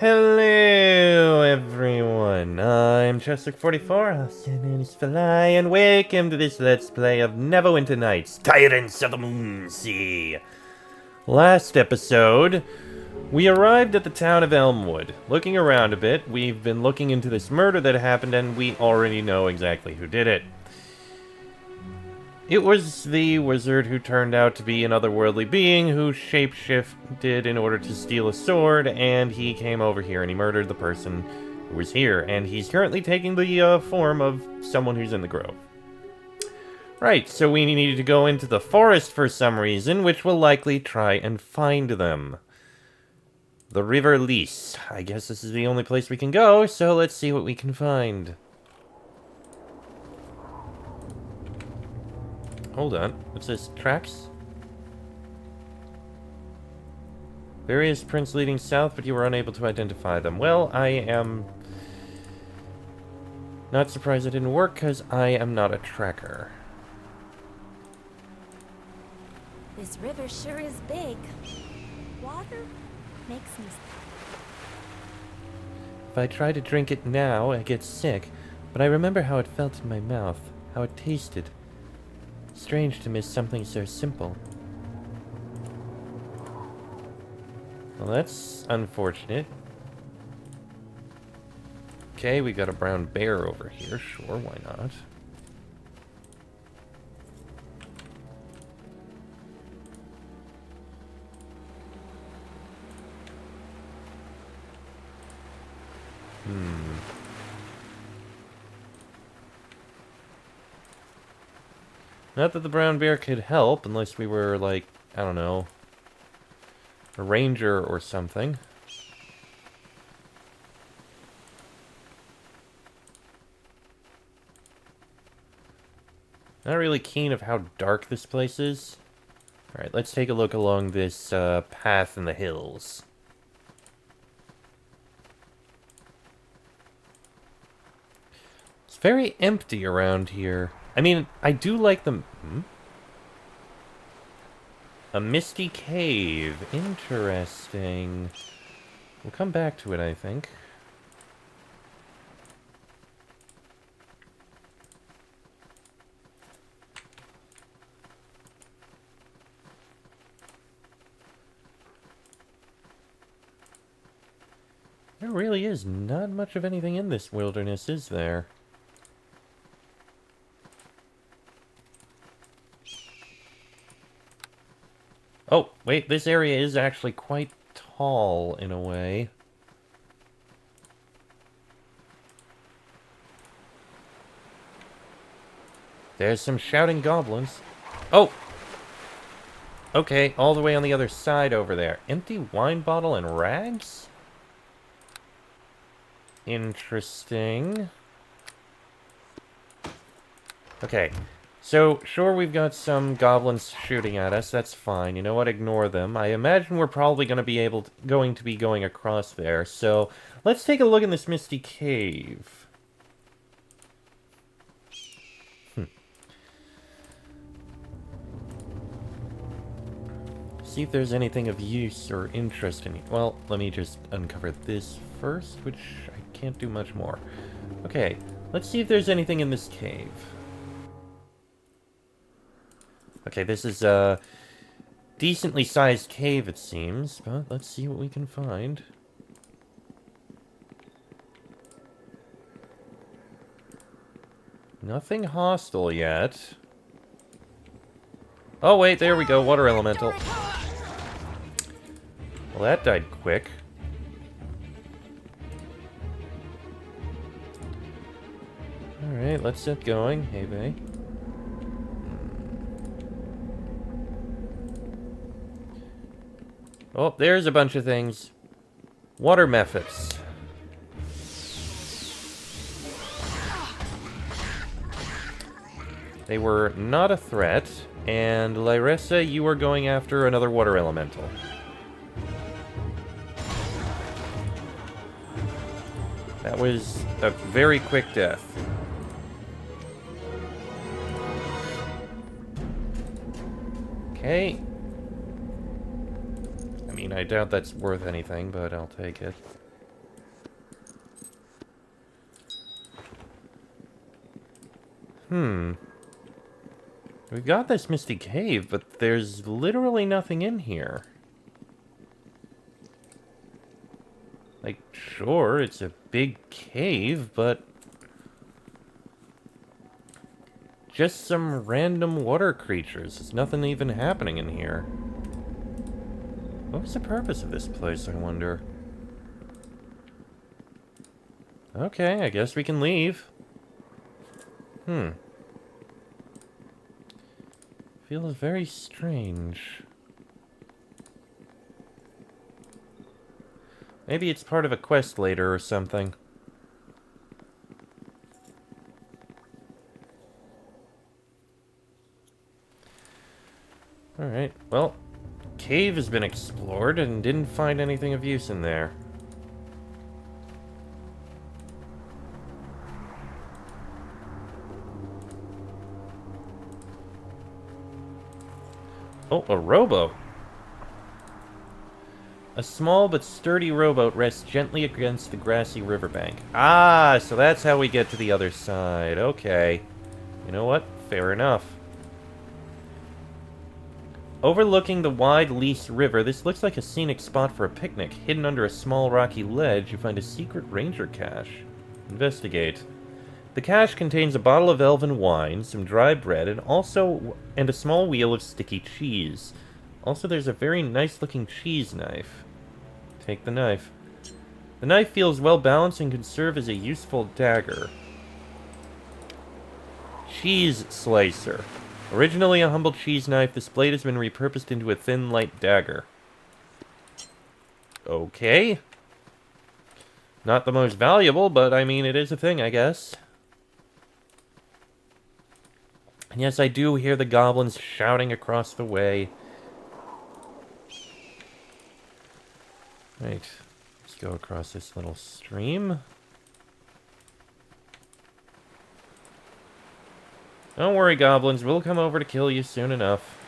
Hello, everyone. I'm Chester44, and welcome to this Let's Play of Neverwinter Nights, Tyrants of the Moonsea. Last episode, we arrived at the town of Eremuth. Looking around a bit, we've been looking into this murder that happened, and we already know exactly who did it. It was the wizard who turned out to be an otherworldly being who shapeshifted in order to steal a sword, and he came over here and he murdered the person who was here, and he's currently taking the form of someone who's in the grove. Right, so we needed to go into the forest for some reason, which will likely try and find them. The River Lys. I guess this is the only place we can go, so let's see what we can find. Hold on. What's this? Tracks? Various prints leading south, but you were unable to identify them. Well, I am not surprised it didn't work, because I am not a tracker. This river sure is big. Water makes me sick. If I try to drink it now, I get sick, but I remember how it felt in my mouth, how it tasted. Strange to miss something so simple. Well, that's unfortunate. Okay, we got a brown bear over here. Sure, why not? Not that the brown bear could help, unless we were, like, I don't know, a ranger or something. Not really keen of how dark this place is. Alright, let's take a look along this path in the hills. It's very empty around here. I mean, I do like them. A misty cave. Interesting. We'll come back to it, I think. There really is not much of anything in this wilderness, is there? Oh, wait, this area is actually quite tall, in a way. There's some shouting goblins. Oh! Okay, all the way on the other side over there. Empty wine bottle and rags? Interesting. Okay. So, sure, we've got some goblins shooting at us. That's fine. You know what? Ignore them. I imagine we're probably going to be going across there. So, let's take a look in this misty cave. See if there's anything of use or interest in it. Well, let me just uncover this first, which I can't do much more. Okay, let's see if there's anything in this cave. Okay, this is a decently sized cave, it seems, but let's see what we can find. Nothing hostile yet. Oh, wait, there we go, water elemental. Well, that died quick. Alright, let's get going. Hey, bae. Oh, there's a bunch of things. Water methods. They were not a threat, and Lyressa, you are going after another water elemental. That was a very quick death. Okay. I mean, I doubt that's worth anything, but I'll take it. We got this misty cave, but there's literally nothing in here. Like, sure, it's a big cave, but... just some random water creatures. There's nothing even happening in here. What was the purpose of this place, I wonder? Okay, I guess we can leave. Feels very strange. Maybe it's part of a quest later or something. Alright, well, cave has been explored and didn't find anything of use in there. Oh, a rowboat. A small but sturdy rowboat rests gently against the grassy riverbank. Ah, so that's how we get to the other side. Okay. You know what? Fair enough. Overlooking the wide Lease River, this looks like a scenic spot for a picnic. Hidden under a small rocky ledge, you find a secret ranger cache. Investigate. The cache contains a bottle of elven wine, some dry bread, and a small wheel of sticky cheese. Also, there's a very nice-looking cheese knife. Take the knife. The knife feels well-balanced and can serve as a useful dagger. Cheese slicer. Originally a humble cheese knife, this blade has been repurposed into a thin, light dagger. Okay. Not the most valuable, but I mean, it is a thing, I guess. And yes, I do hear the goblins shouting across the way. Right. Let's go across this little stream. Don't worry, goblins. We'll come over to kill you soon enough.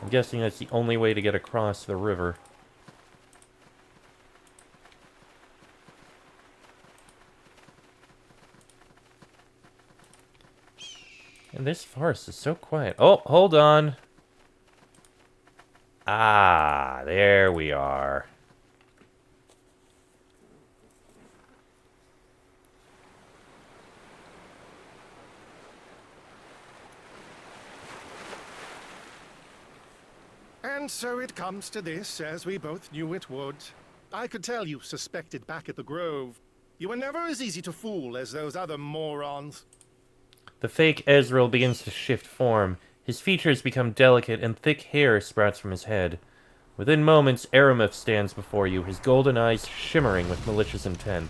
I'm guessing that's the only way to get across the river. And this forest is so quiet. Oh, hold on. Ah, there we are. And so it comes to this, as we both knew it would. I could tell you suspected back at the Grove. You were never as easy to fool as those other morons. The fake Ezreal begins to shift form. His features become delicate and thick hair sprouts from his head. Within moments, Eremuth stands before you, his golden eyes shimmering with malicious intent.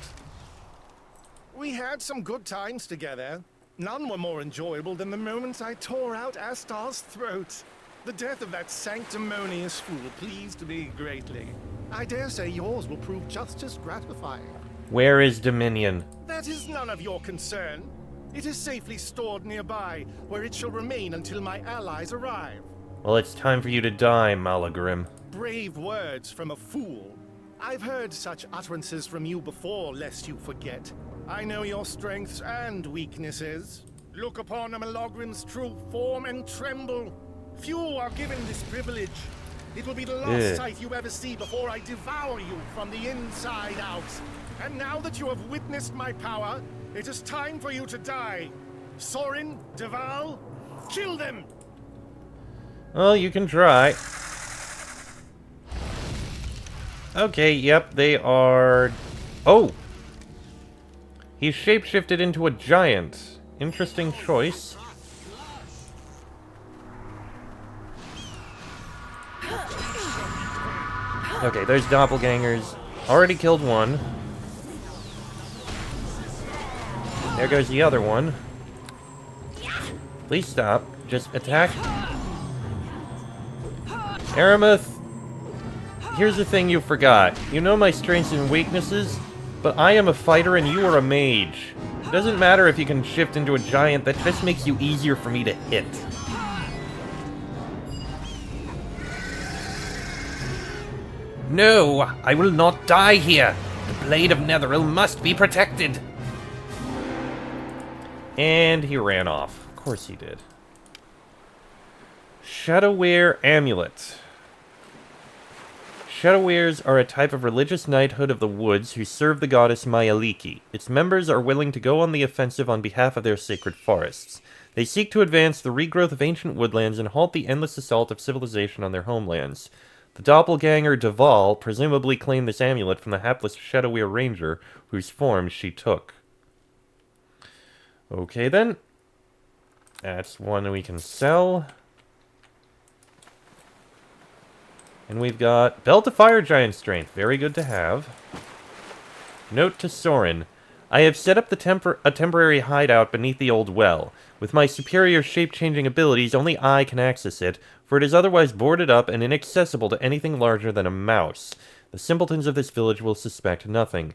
We had some good times together. None were more enjoyable than the moments I tore out Astar's throat. The death of that sanctimonious fool pleased me greatly. I dare say yours will prove just as gratifying. Where is Dominion? That is none of your concern. It is safely stored nearby, where it shall remain until my allies arrive. Well, it's time for you to die, Malagrim. Brave words from a fool. I've heard such utterances from you before, lest you forget. I know your strengths and weaknesses. Look upon a Malagrim's true form and tremble. Few are given this privilege. It will be the last sight you ever see before I devour you from the inside out. And now that you have witnessed my power, it is time for you to die. Sorin, Deval, kill them! Well, you can try. Okay, yep, they are... Oh! He's shapeshifted into a giant. Interesting choice. Okay, there's doppelgangers. Already killed one. There goes the other one. Please stop. Just attack. Eremuth, here's the thing you forgot. You know my strengths and weaknesses, but I am a fighter and you are a mage. It doesn't matter if you can shift into a giant, that just makes you easier for me to hit. No, I will not die here. The blade of Netheril must be protected! And he ran off. Of course he did. Shadowwear Amulet. Shadowwears are a type of religious knighthood of the woods who serve the goddess Mayaliki. Its members are willing to go on the offensive on behalf of their sacred forests. They seek to advance the regrowth of ancient woodlands and halt the endless assault of civilization on their homelands. The doppelganger Duval presumably claimed this amulet from the hapless Shadowwear ranger whose form she took. Okay then. That's one we can sell. And we've got Belt of Fire Giant Strength. Very good to have. Note to Soren. I have set up a temporary hideout beneath the old well. With my superior shape-changing abilities, only I can access it, for it is otherwise boarded up and inaccessible to anything larger than a mouse. The simpletons of this village will suspect nothing.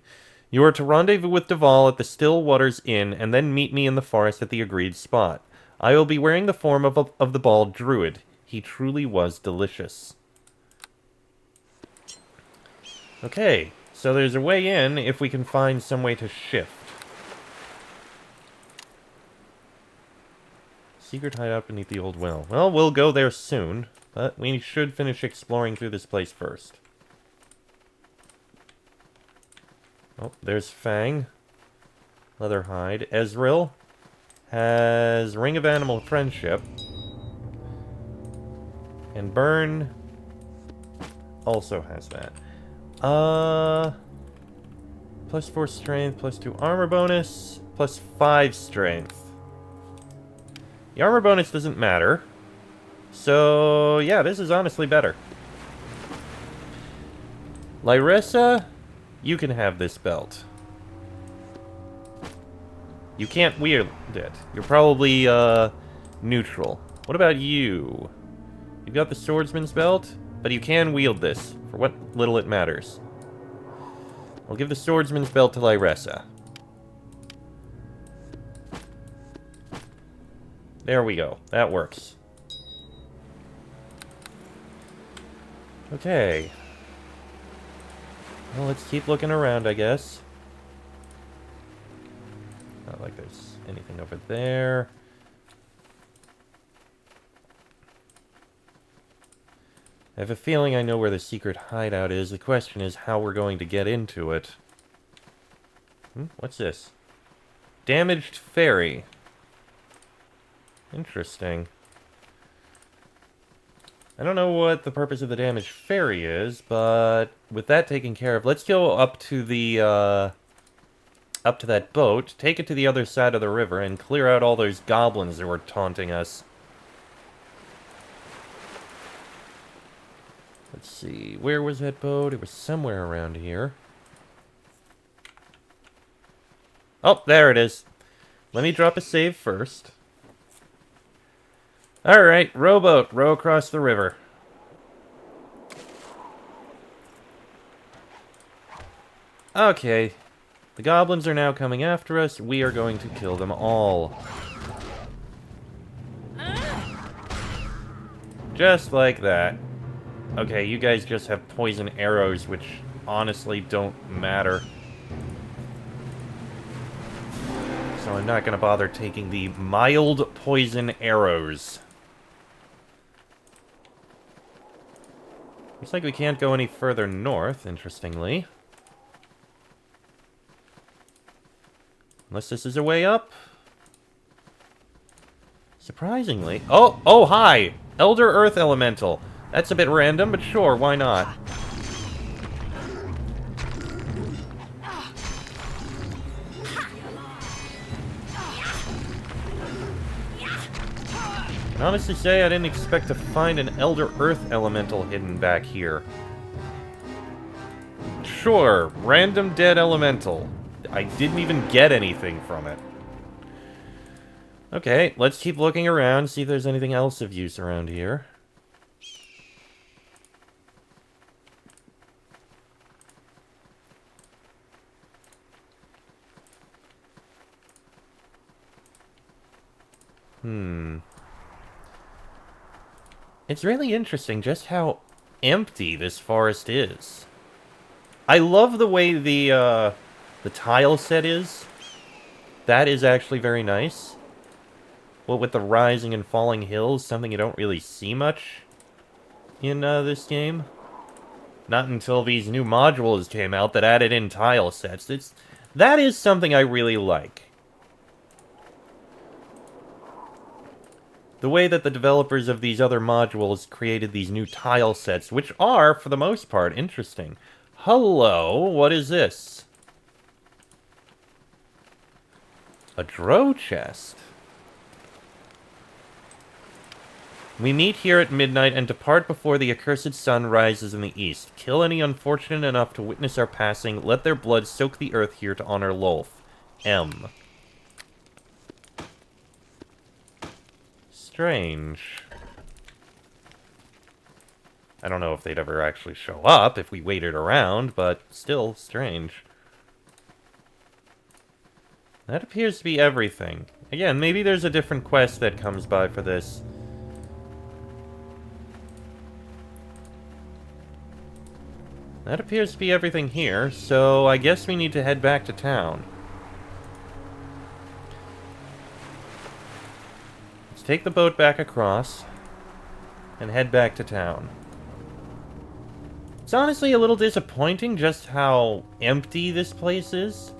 You are to rendezvous with Duval at the Still Waters Inn, and then meet me in the forest at the agreed spot. I will be wearing the form of the bald druid. He truly was delicious. Okay, so there's a way in if we can find some way to shift. Secret hideout beneath the old well. Well, we'll go there soon, but we should finish exploring through this place first. Oh, there's Fang. Leatherhide. Ezreal has Ring of Animal Friendship. And Burn also has that. Plus 4 strength, plus 2 armor bonus, plus 5 strength. The armor bonus doesn't matter. So, yeah, this is honestly better. Lyressa, you can have this belt. You can't wield it. You're probably, neutral. What about you? You've got the swordsman's belt, but you can wield this, for what little it matters. I'll give the swordsman's belt to Lyressa. There we go. That works. Okay. Well, let's keep looking around, I guess. Not like there's anything over there. I have a feeling I know where the secret hideout is. The question is how we're going to get into it. What's this? Damaged Fairy. Interesting. I don't know what the purpose of the damaged fairy is, but with that taken care of, let's go up to the, up to that boat, take it to the other side of the river, and clear out all those goblins that were taunting us. Let's see, where was that boat? It was somewhere around here. Oh, there it is. Let me drop a save first. Alright, rowboat, row across the river. Okay, the goblins are now coming after us. We are going to kill them all. Just like that. Okay, you guys just have poison arrows, which honestly don't matter. So I'm not going to bother taking the mild poison arrows. Looks like we can't go any further north, interestingly. Unless this is a way up. Surprisingly. Oh, hi! Elder Earth Elemental. That's a bit random, but sure, why not? I can honestly say I didn't expect to find an Elder Earth Elemental hidden back here. Sure, random dead elemental. I didn't even get anything from it. Okay, let's keep looking around, see if there's anything else of use around here. It's really interesting just how empty this forest is. I love the way the tile set is. That is actually very nice. What with the rising and falling hills, something you don't really see much in this game. Not until these new modules came out that added in tile sets. That is something I really like. The way that the developers of these other modules created these new tile sets, which are, for the most part, interesting. Hello, what is this? A drow chest. We meet here at midnight and depart before the accursed sun rises in the east. Kill any unfortunate enough to witness our passing. Let their blood soak the earth here to honor Lolth. M. Strange. I don't know if they'd ever actually show up if we waited around, but still strange. That appears to be everything. Again, maybe there's a different quest that comes by for this. That appears to be everything here, so I guess we need to head back to town. Let's take the boat back across and head back to town. It's honestly a little disappointing just how empty this place is.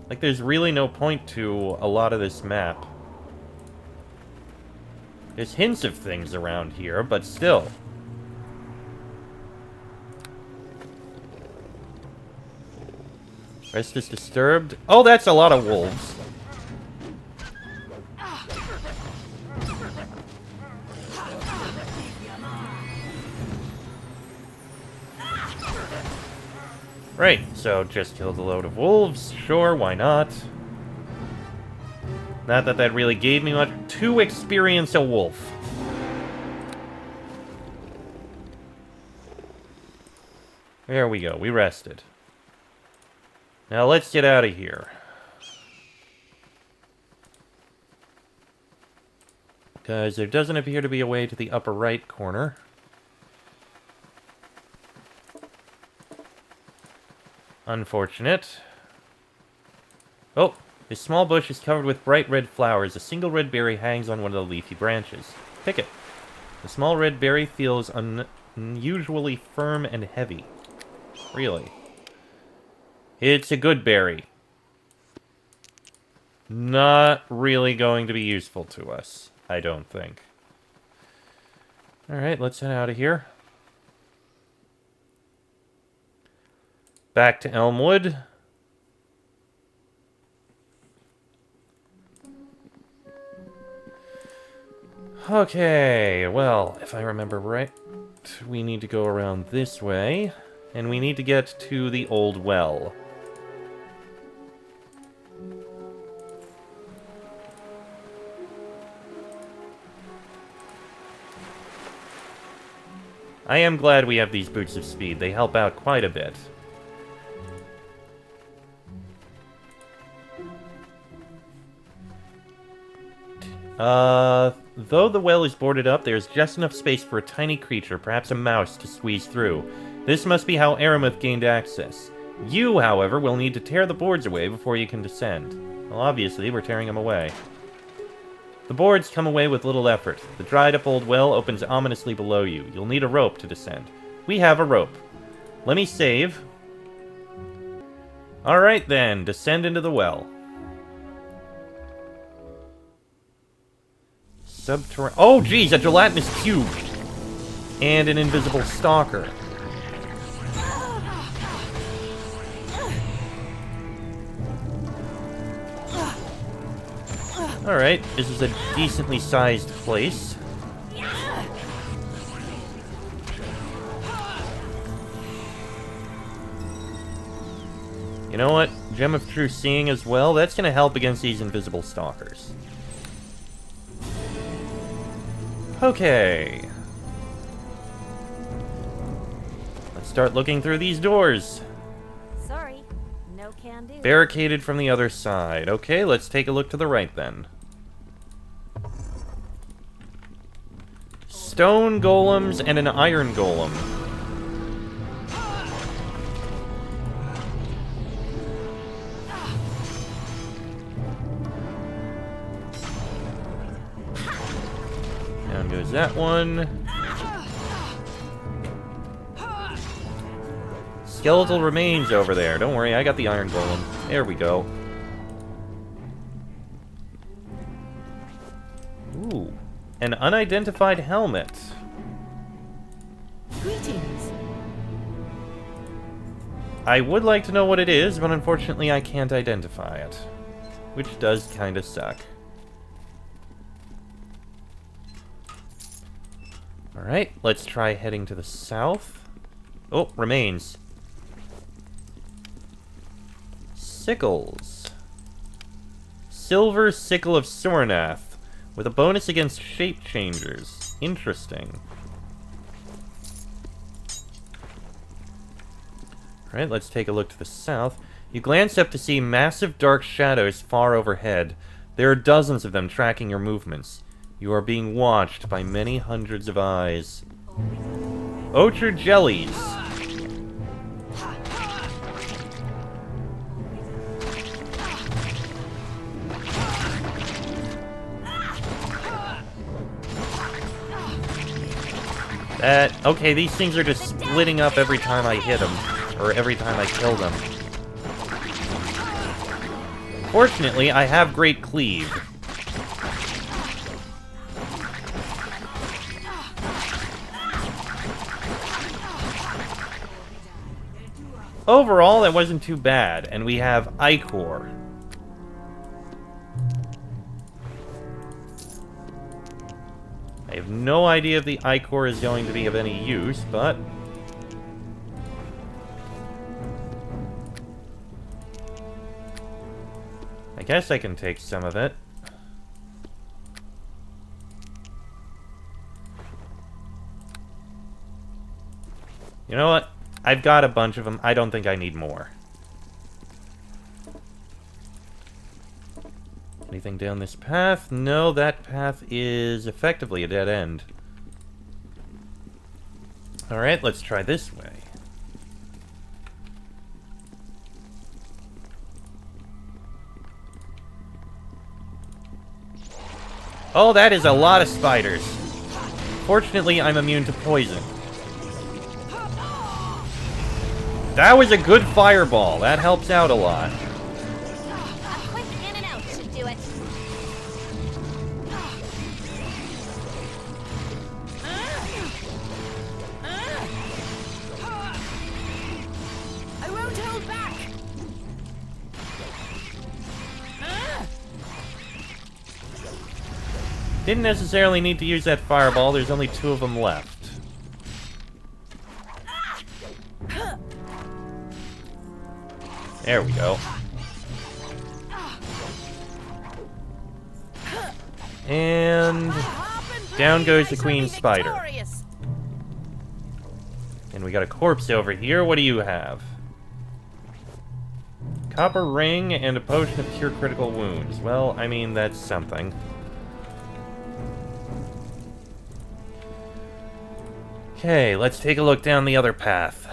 Like, there's really no point to a lot of this map. There's hints of things around here, but still. Rest is disturbed. Oh, that's a lot of wolves. Right, so just killed a load of wolves. Sure, why not? Not that that really gave me much to experience a wolf. There we go, we rested. Now let's get out of here. Because there doesn't appear to be a way to the upper right corner. Unfortunate. Oh, this small bush is covered with bright red flowers. A single red berry hangs on one of the leafy branches. Pick it. The small red berry feels unusually firm and heavy. Really. It's a good berry. Not really going to be useful to us, I don't think. Alright, let's head out of here. Back to Elmwood. Okay, well, if I remember right, we need to go around this way, and we need to get to the old well. I am glad we have these boots of speed. They help out quite a bit. Though the well is boarded up, there's just enough space for a tiny creature, perhaps a mouse, to squeeze through. This must be how Eremuth gained access. You, however, will need to tear the boards away before you can descend. Well, obviously, we're tearing them away. The boards come away with little effort. The dried-up old well opens ominously below you. You'll need a rope to descend. We have a rope. Let me save. Alright then, descend into the well. Subterranean. Oh, geez, a gelatinous cube! And an invisible stalker. Alright, this is a decently sized place. You know what? Gem of True Seeing as well. That's going to help against these invisible stalkers. Okay. Let's start looking through these doors. Sorry, no can do. Barricaded from the other side. Okay, let's take a look to the right then. Stone golems and an iron golem. There's that one. Skeletal remains over there. Don't worry, I got the iron golem. There we go. Ooh. An unidentified helmet. Greetings. I would like to know what it is, but unfortunately I can't identify it. Which does kinda suck. Alright, let's try heading to the south. Oh, remains. Sickles. Silver Sickle of Sornath, with a bonus against shape changers. Interesting. Alright, let's take a look to the south. You glance up to see massive dark shadows far overhead. There are dozens of them tracking your movements. You are being watched by many hundreds of eyes. Ochre jellies. Okay, these things are just splitting up every time I hit them. Or every time I kill them. Fortunately, I have Great Cleave. Overall, that wasn't too bad, and we have Ichor. I have no idea if the Ichor is going to be of any use, but... I guess I can take some of it. You know what? I've got a bunch of them. I don't think I need more. Anything down this path? No, that path is effectively a dead end. Alright, let's try this way. Oh, that is a lot of spiders. Fortunately, I'm immune to poison. That was a good fireball. That helps out a lot. A quick in and out should do it. I won't hold back. Didn't necessarily need to use that fireball. There's only 2 of them left. There we go. And down goes the queen spider. And we got a corpse over here. What do you have? Copper ring and a potion of cure critical wounds. Well, I mean, that's something. Okay, let's take a look down the other path.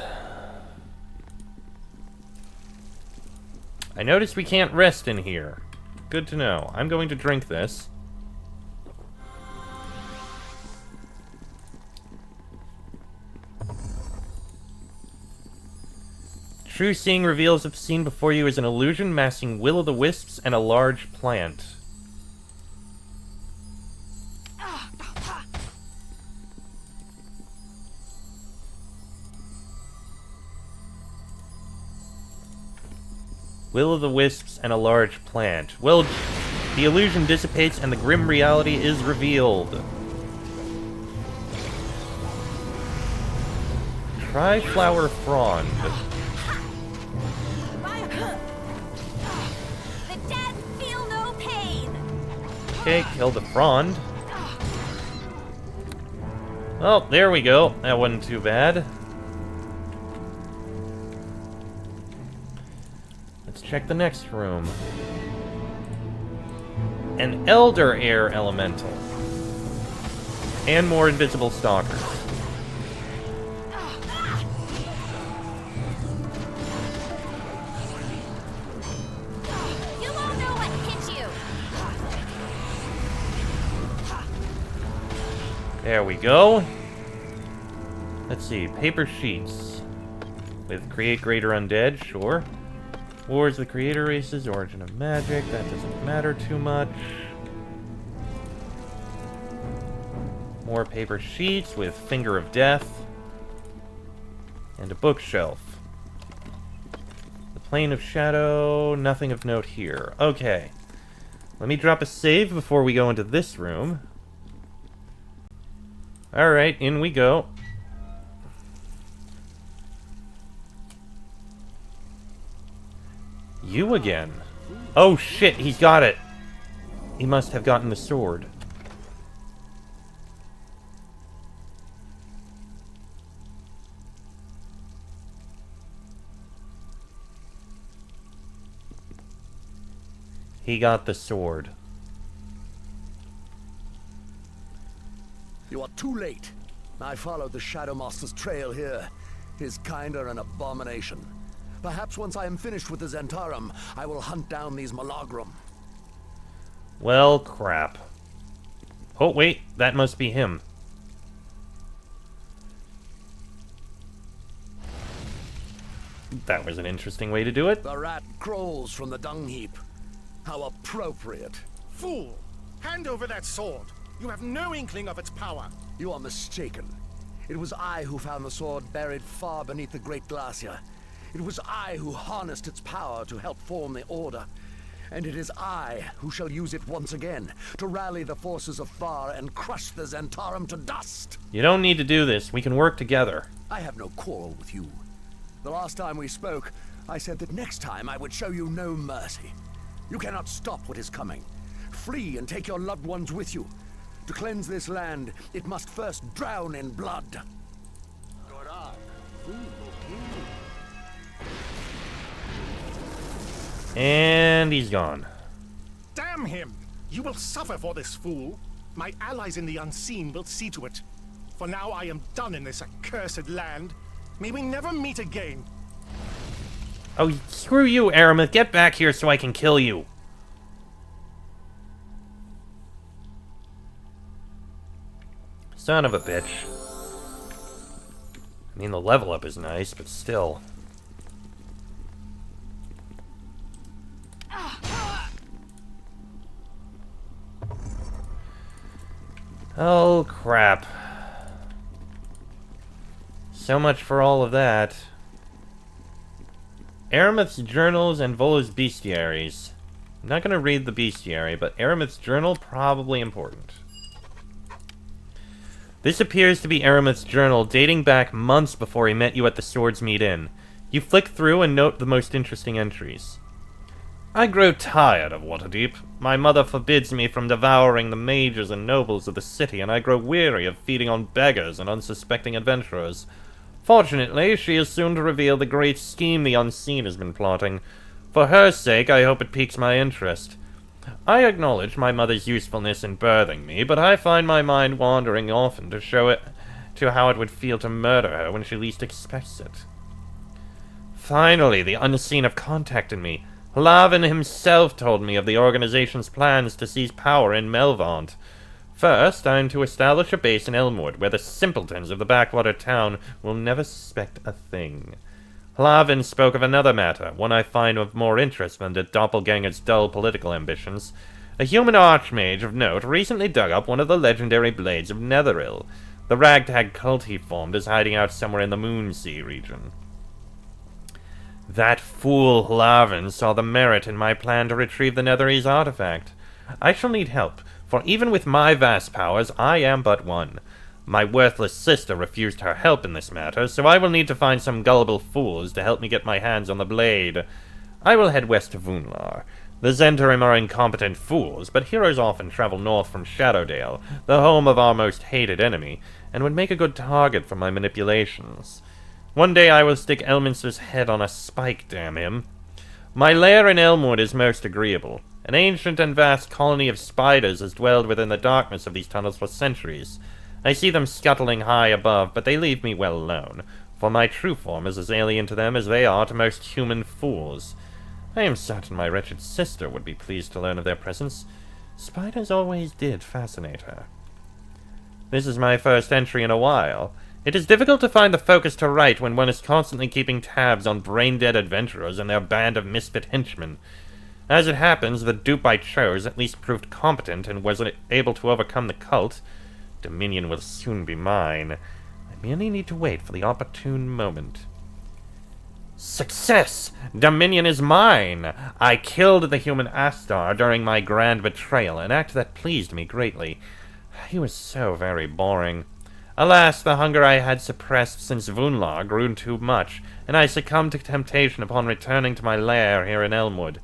I noticed we can't rest in here. Good to know. I'm going to drink this. True seeing reveals if the scene before you is an illusion masking will-o'-the-wisps and a large plant. Will-o'-the-wisps and a large plant. Well, the illusion dissipates and the grim reality is revealed. Try flower frond. The dead feel no pain. Okay, kill the frond. Oh, there we go. That wasn't too bad. Let's check the next room. An Elder Air Elemental. And more invisible stalkers. You won't know what hit you. There we go. Let's see, paper sheets. With create greater undead, sure. Wars with creator races, origin of magic, that doesn't matter too much. More paper sheets with finger of death. And a bookshelf. The plane of shadow, nothing of note here. Okay. Let me drop a save before we go into this room. Alright, in we go. You again. Oh shit, he's got it. He must have gotten the sword. He got the sword. You are too late. I followed the Shadow Master's trail here. His kind are an abomination. Perhaps once I am finished with the Zentarum, I will hunt down these Malagrum. Well, crap. Oh, wait, that must be him. That was an interesting way to do it. The rat crawls from the dung heap. How appropriate. Fool! Hand over that sword. You have no inkling of its power. You are mistaken. It was I who found the sword buried far beneath the Great Glacier. It was I who harnessed its power to help form the Order. And it is I who shall use it once again, to rally the forces of Far and crush the Zentarum to dust! You don't need to do this. We can work together. I have no quarrel with you. The last time we spoke, I said that next time I would show you no mercy. You cannot stop what is coming. Flee and take your loved ones with you. To cleanse this land, it must first drown in blood. And he's gone. Damn him! You will suffer for this fool. My allies in the unseen will see to it. For now I am done in this accursed land. May we never meet again. Oh, screw you, Eremuth. Get back here so I can kill you. Son of a bitch. I mean, the level up is nice, but still. Oh, crap. So much for all of that. Eremuth's journals and Volo's bestiaries. I'm not going to read the bestiary, but Eremuth's journal, probably important. This appears to be Eremuth's journal, dating back months before he met you at the Swords Meet Inn. You flick through and note the most interesting entries. I grow tired of Waterdeep. My mother forbids me from devouring the mages and nobles of the city, and I grow weary of feeding on beggars and unsuspecting adventurers. Fortunately, she is soon to reveal the great scheme the Unseen has been plotting. For her sake, I hope it piques my interest. I acknowledge my mother's usefulness in birthing me, but I find my mind wandering often to how it would feel to murder her when she least expects it. Finally, the Unseen have contacted me. Lavin himself told me of the organization's plans to seize power in Melvant. First, I am to establish a base in Elmwood, where the simpletons of the backwater town will never suspect a thing. Lavin spoke of another matter, one I find of more interest than the doppelganger's dull political ambitions. A human archmage of note recently dug up one of the legendary blades of Netheril. The ragtag cult he formed is hiding out somewhere in the Moonsea region. That fool Lavin saw the merit in my plan to retrieve the Netherese artifact. I shall need help, for even with my vast powers, I am but one. My worthless sister refused her help in this matter, so I will need to find some gullible fools to help me get my hands on the blade. I will head west to Vunlar. The Zentarim are incompetent fools, but heroes often travel north from Shadowdale, the home of our most hated enemy, and would make a good target for my manipulations. One day I will stick Elminster's head on a spike, damn him. My lair in Elmwood is most agreeable. An ancient and vast colony of spiders has dwelled within the darkness of these tunnels for centuries. I see them scuttling high above, but they leave me well alone, for my true form is as alien to them as they are to most human fools. I am certain my wretched sister would be pleased to learn of their presence. Spiders always did fascinate her. This is my first entry in a while. It is difficult to find the focus to write when one is constantly keeping tabs on brain-dead adventurers and their band of misfit henchmen. As it happens, the dupe I chose at least proved competent and was able to overcome the cult. Dominion will soon be mine. I merely need to wait for the opportune moment. Success! Dominion is mine! I killed the human Astar during my grand betrayal, an act that pleased me greatly. He was so very boring. Alas, the hunger I had suppressed since Vunlar grew too much, and I succumbed to temptation upon returning to my lair here in Elmwood.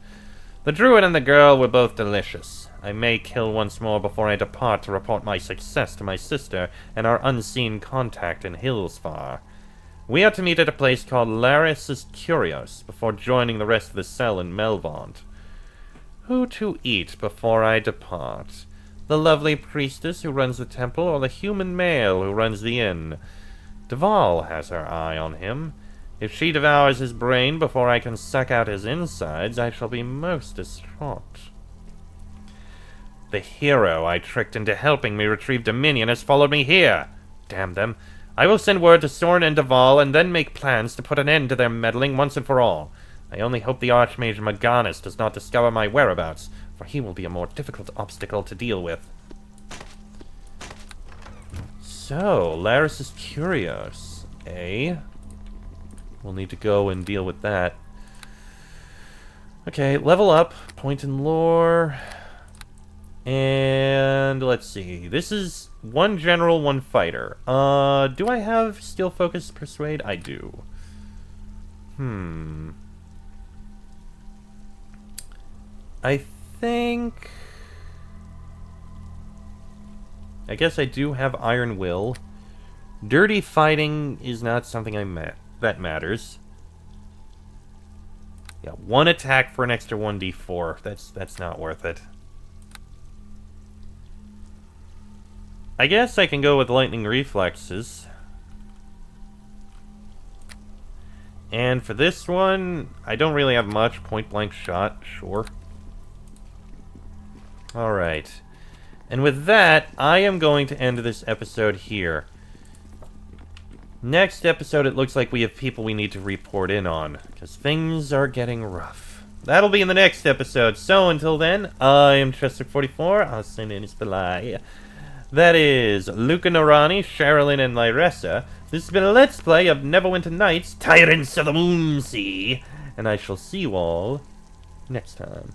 The druid and the girl were both delicious. I may kill once more before I depart to report my success to my sister and our unseen contact in Hillsfar. We are to meet at a place called Laris' Curios before joining the rest of the cell in Melvaunt. Who to eat before I depart? The lovely priestess who runs the temple, or the human male who runs the inn? Duval has her eye on him. If she devours his brain before I can suck out his insides, I shall be most distraught. The hero I tricked into helping me retrieve Dominion has followed me here. Damn them. I will send word to Soren and Duval, and then make plans to put an end to their meddling once and for all. I only hope the Archmage Maganus does not discover my whereabouts, for he will be a more difficult obstacle to deal with. So, Laris is curious, eh? We'll need to go and deal with that. Okay, level up, point in lore, and let's see. This is one general, one fighter. Do I have Steel Focus Persuade? I do. I think... I guess I do have Iron Will. Dirty Fighting is not something that matters. Yeah, one attack for an extra 1d4. That's not worth it. I guess I can go with Lightning Reflexes. And for this one, I don't really have much. Point blank shot, sure. Alright. And with that, I am going to end this episode here. Next episode, it looks like we have people we need to report in on, because things are getting rough. That'll be in the next episode. So until then, I am Chester44. I'll send in his belay. That is Luca Narani, Sherilyn, and Lyressa. This has been a Let's Play of Neverwinter Nights, Tyrants of the Moonsea. And I shall see you all next time.